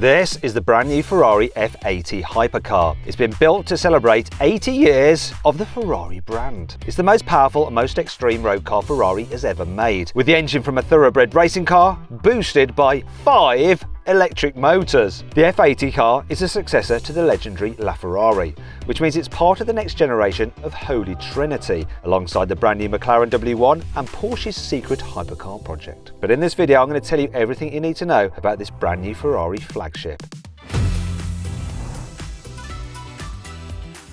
This is the brand new Ferrari F80 Hypercar. It's been built to celebrate 80 years of the Ferrari brand. It's the most powerful and most extreme road car Ferrari has ever made, with the engine from a thoroughbred racing car boosted by 5 electric motors. The F80 car is a successor to the legendary LaFerrari, which means it's part of the next generation of Holy Trinity, alongside the brand new McLaren W1 and Porsche's secret hypercar project. But in this video, I'm going to tell you everything you need to know about this brand new Ferrari flagship.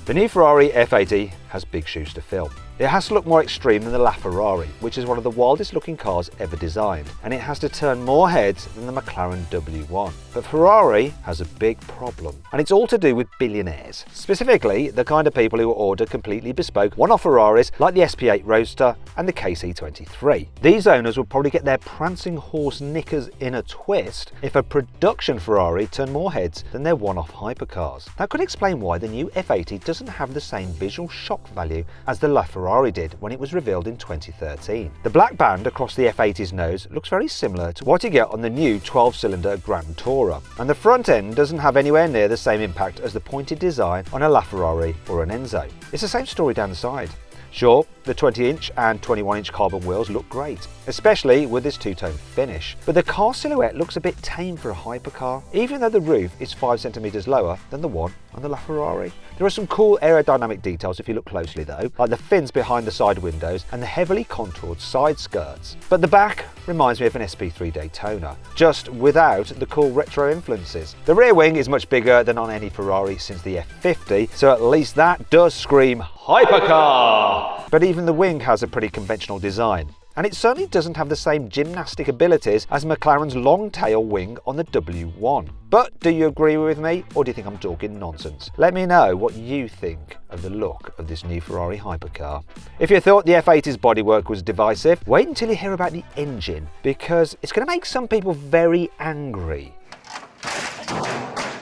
The new Ferrari F80 has big shoes to fill. It has to look more extreme than the LaFerrari, which is one of the wildest looking cars ever designed, and it has to turn more heads than the McLaren W1. But Ferrari has a big problem, and it's all to do with billionaires, specifically the kind of people who order completely bespoke one-off Ferraris like the SP8 Roadster and the KC23. These owners would probably get their prancing horse knickers in a twist if a production Ferrari turned more heads than their one-off hypercars. That could explain why the new F80 doesn't have the same visual shock value as the LaFerrari did when it was revealed in 2013. The black band across the F80's nose looks very similar to what you get on the new 12-cylinder Grand Tourer, and the front end doesn't have anywhere near the same impact as the pointed design on a LaFerrari or an Enzo. It's the same story down the side. Sure, the 20-inch and 21-inch carbon wheels look great, especially with this two-tone finish, but the car silhouette looks a bit tame for a hypercar, even though the roof is 5 centimeters lower than the one on the LaFerrari. There are some cool aerodynamic details if you look closely though, like the fins behind the side windows and the heavily contoured side skirts. But the back reminds me of an SP3 Daytona, just without the cool retro influences. The rear wing is much bigger than on any Ferrari since the F50, so at least that does scream hypercar! But even the wing has a pretty conventional design, and it certainly doesn't have the same gymnastic abilities as McLaren's long tail wing on the W1. But do you agree with me, or do you think I'm talking nonsense? Let me know what you think of the look of this new Ferrari hypercar. If you thought the F80's bodywork was divisive, wait until you hear about the engine, because it's going to make some people very angry.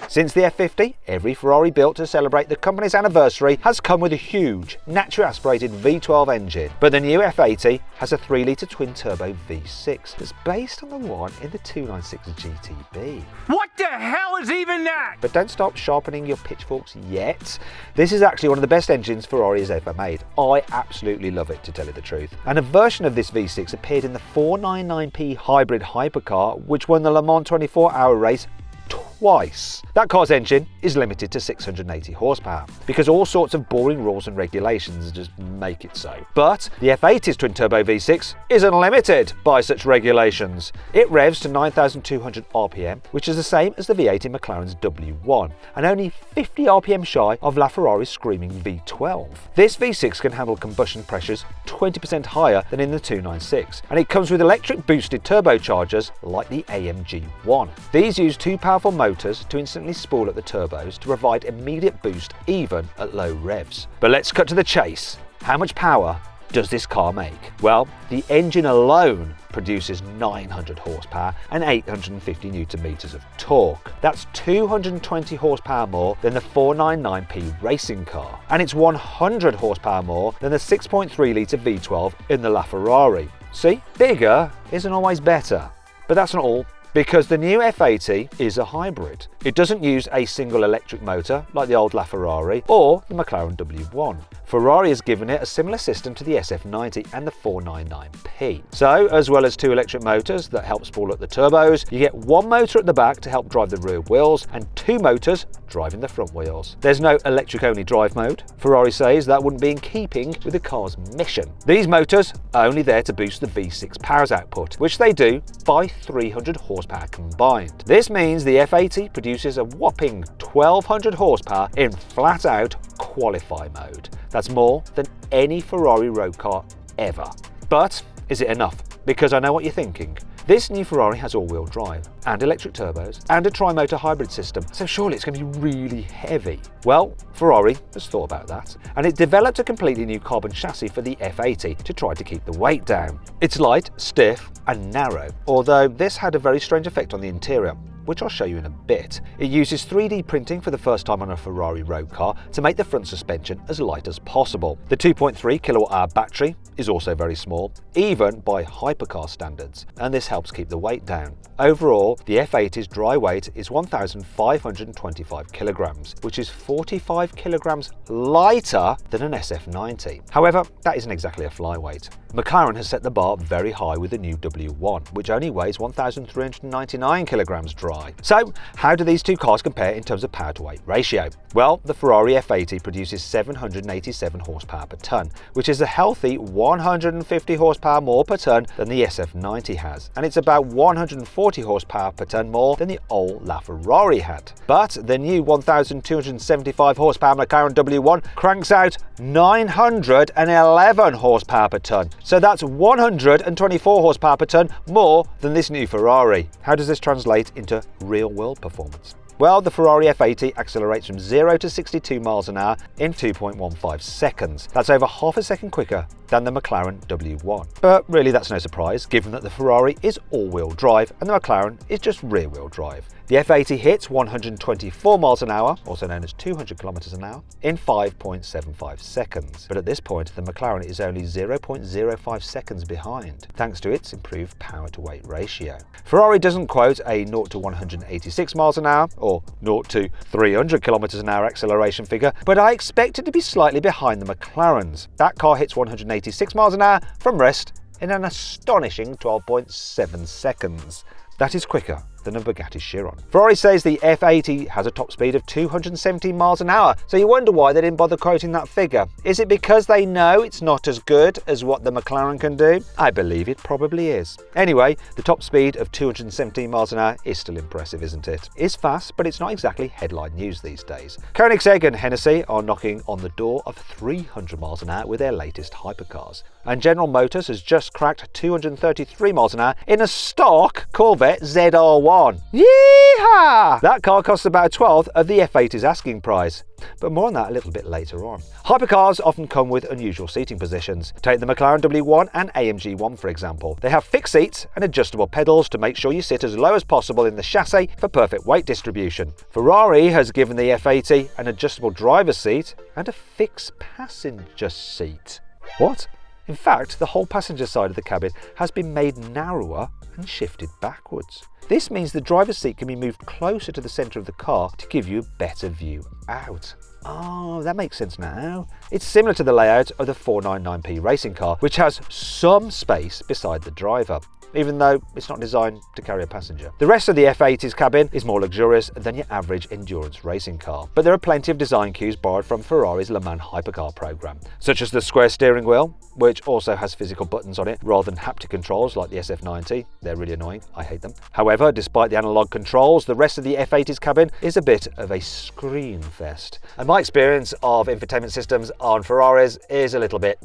Since the F50, every Ferrari built to celebrate the company's anniversary has come with a huge, naturally aspirated V12 engine. But the new F80 has a 3-litre twin-turbo V6 that's based on the one in the 296 GTB. What the hell is even that? But don't stop sharpening your pitchforks yet. This is actually one of the best engines Ferrari has ever made. I absolutely love it, to tell you the truth. And a version of this V6 appeared in the 499p hybrid hypercar, which won the Le Mans 24-hour race twice. That car's engine is limited to 680 horsepower because all sorts of boring rules and regulations just make it so. But the F80's twin-turbo V6 is unlimited by such regulations. It revs to 9,200 RPM, which is the same as the V8 in McLaren's W1, and only 50 RPM shy of LaFerrari's screaming V12. This V6 can handle combustion pressures 20% higher than in the 296, and it comes with electric boosted turbochargers like the AMG 1. These use two powerful motors to instantly spool at the turbos to provide immediate boost even at low revs. But let's cut to the chase. How much power does this car make? Well, the engine alone produces 900 horsepower and 850 newton meters of torque. That's 220 horsepower more than the 499p racing car, and it's 100 horsepower more than the 6.3-litre V12 in the LaFerrari. See, bigger isn't always better. But that's not all, because the new F80 is a hybrid. It doesn't use a single electric motor like the old LaFerrari or the McLaren W1. Ferrari has given it a similar system to the SF90 and the 499p. So, as well as 2 electric motors that help spool up the turbos, you get 1 motor at the back to help drive the rear wheels and 2 motors driving the front wheels. There's no electric-only drive mode. Ferrari says that wouldn't be in keeping with the car's mission. These motors are only there to boost the V6 power's output, which they do by 300 horsepower combined. This means the F80 produces a whopping 1,200 horsepower in flat-out qualify mode. That's more than any Ferrari road car ever. But is it enough? Because I know what you're thinking. This new Ferrari has all-wheel drive and electric turbos and a tri-motor hybrid system, so surely it's going to be really heavy. Well, Ferrari has thought about that, and it developed a completely new carbon chassis for the F80 to try to keep the weight down. It's light, stiff and narrow, although this had a very strange effect on the interior. which I'll show you in a bit. It uses 3D printing for the first time on a Ferrari road car to make the front suspension as light as possible. The 2.3 kWh battery is also very small, even by hypercar standards, and this helps keep the weight down. Overall, the F80's dry weight is 1,525 kilograms, which is 45 kilograms lighter than an SF90. However, that isn't exactly a flyweight. McLaren has set the bar very high with the new W1, which only weighs 1,399 kilograms dry. So, how do these two cars compare in terms of power to weight ratio? Well, the Ferrari F80 produces 787 horsepower per tonne, which is a healthy 150 horsepower more per tonne than the SF90 has, and it's about 140 horsepower per tonne more than the old LaFerrari had. But the new 1,275 horsepower McLaren W1 cranks out 911 horsepower per tonne. So that's 124 horsepower per tonne more than this new Ferrari. How does this translate into real-world performance? Well, the Ferrari F80 accelerates from 0 to 62 miles an hour in 2.15 seconds. That's over half a second quicker than the McLaren W1. But really that's no surprise, given that the Ferrari is all-wheel drive and the McLaren is just rear-wheel drive. The F80 hits 124 miles an hour, also known as 200 kilometers an hour, in 5.75 seconds. But at this point, the McLaren is only 0.05 seconds behind, thanks to its improved power to weight ratio. Ferrari doesn't quote a 0 to 186 miles an hour or 0 to 300 kilometers an hour acceleration figure, but I expect it to be slightly behind the McLaren's. That car hits 186 miles an hour from rest in an astonishing 12.7 seconds. That is quicker than a Bugatti Chiron. Ferrari says the F80 has a top speed of 217 miles an hour, so you wonder why they didn't bother quoting that figure. Is it because they know it's not as good as what the McLaren can do? I believe it probably is. Anyway, the top speed of 217 miles an hour is still impressive, isn't it? It's fast, but it's not exactly headline news these days. Koenigsegg and Hennessy are knocking on the door of 300 miles an hour with their latest hypercars. And General Motors has just cracked 233 miles an hour in a stock Corvette ZR1. Yeehaw! That car costs about a twelfth of the F80's asking price. But more on that a little bit later on. Hypercars often come with unusual seating positions. Take the McLaren W1 and AMG 1 for example. They have fixed seats and adjustable pedals to make sure you sit as low as possible in the chassis for perfect weight distribution. Ferrari has given the F80 an adjustable driver's seat and a fixed passenger seat. What? In fact, the whole passenger side of the cabin has been made narrower and shifted backwards. This means the driver's seat can be moved closer to the centre of the car to give you a better view out. Oh, that makes sense now. It's similar to the layout of the 499p racing car, which has some space beside the driver, even though it's not designed to carry a passenger. The rest of the F80's cabin is more luxurious than your average endurance racing car, but there are plenty of design cues borrowed from Ferrari's Le Mans hypercar program, such as the square steering wheel, which also has physical buttons on it rather than haptic controls like the SF90. They're really annoying, I hate them. However, despite the analog controls, the rest of the F80's cabin is a bit of a screen fest. And my experience of infotainment systems on Ferraris is a little bit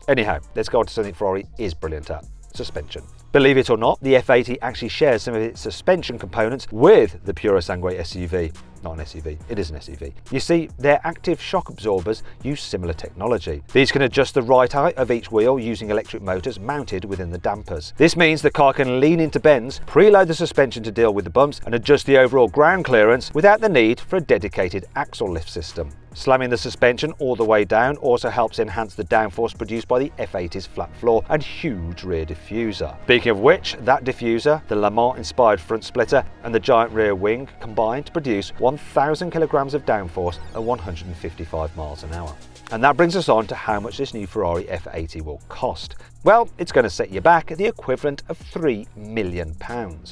Anyhow, let's go on to something Ferrari is brilliant at: suspension. Believe it or not, the F80 actually shares some of its suspension components with the Puro Sangue SUV. Not an SUV, it is an SUV. You see, their active shock absorbers use similar technology. These can adjust the right height of each wheel using electric motors mounted within the dampers. This means the car can lean into bends, preload the suspension to deal with the bumps, and adjust the overall ground clearance without the need for a dedicated axle lift system. Slamming the suspension all the way down also helps enhance the downforce produced by the F80's flat floor and huge rear diffuser. Speaking of which, that diffuser, the Le Mans-inspired front splitter, and the giant rear wing combine to produce 1,000 kilograms of downforce at 155 miles an hour. And that brings us on to how much this new Ferrari F80 will cost. Well, it's going to set you back at the equivalent of £3 million.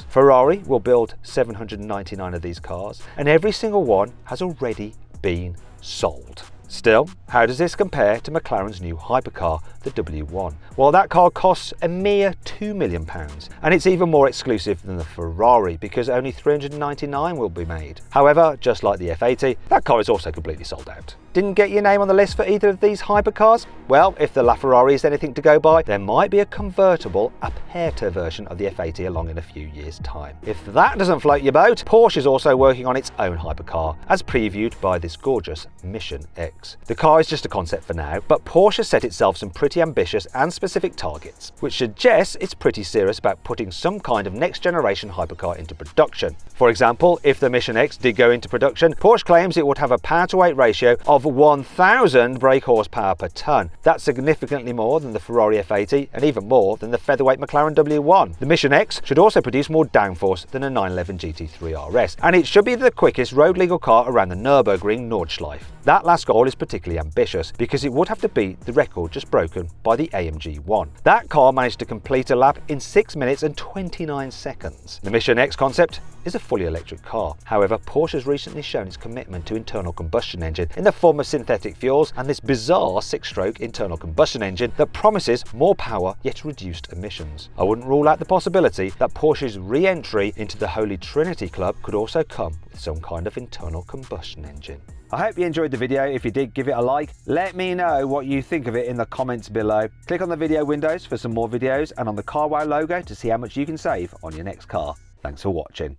Ferrari will build 799 of these cars, and every single one has already been sold. Still, how does this compare to McLaren's new hypercar, the W1? Well, that car costs a mere £2 million, and it's even more exclusive than the Ferrari because only 399 will be made. However, just like the F80, that car is also completely sold out. Didn't get your name on the list for either of these hypercars? Well, if the LaFerrari is anything to go by, there might be a convertible aperta version of the F80 along in a few years' time. If that doesn't float your boat, Porsche is also working on its own hypercar, as previewed by this gorgeous Mission X. The car is just a concept for now, but Porsche set itself some pretty ambitious and specific targets, which suggests it's pretty serious about putting some kind of next generation hypercar into production. For example, if the Mission X did go into production, Porsche claims it would have a power to weight ratio of 1,000 brake horsepower per tonne. That's significantly more than the Ferrari F80 and even more than the featherweight McLaren W1. The Mission X should also produce more downforce than a 911 GT3 RS, and it should be the quickest road legal car around the Nürburgring Nordschleife. That last goal is particularly ambitious because it would have to beat the record just broken by the AMG 1. That car managed to complete a lap in 6 minutes and 29 seconds. The Mission X concept is a fully electric car. However, Porsche has recently shown its commitment to internal combustion engine in the form of synthetic fuels and this bizarre 6-stroke internal combustion engine that promises more power yet reduced emissions. I wouldn't rule out the possibility that Porsche's re-entry into the Holy Trinity Club could also come with some kind of internal combustion engine. I hope you enjoyed the video. If you did, give it a like. Let me know what you think of it in the comments below. Click on the video windows for some more videos and on the carwow logo to see how much you can save on your next car. Thanks for watching.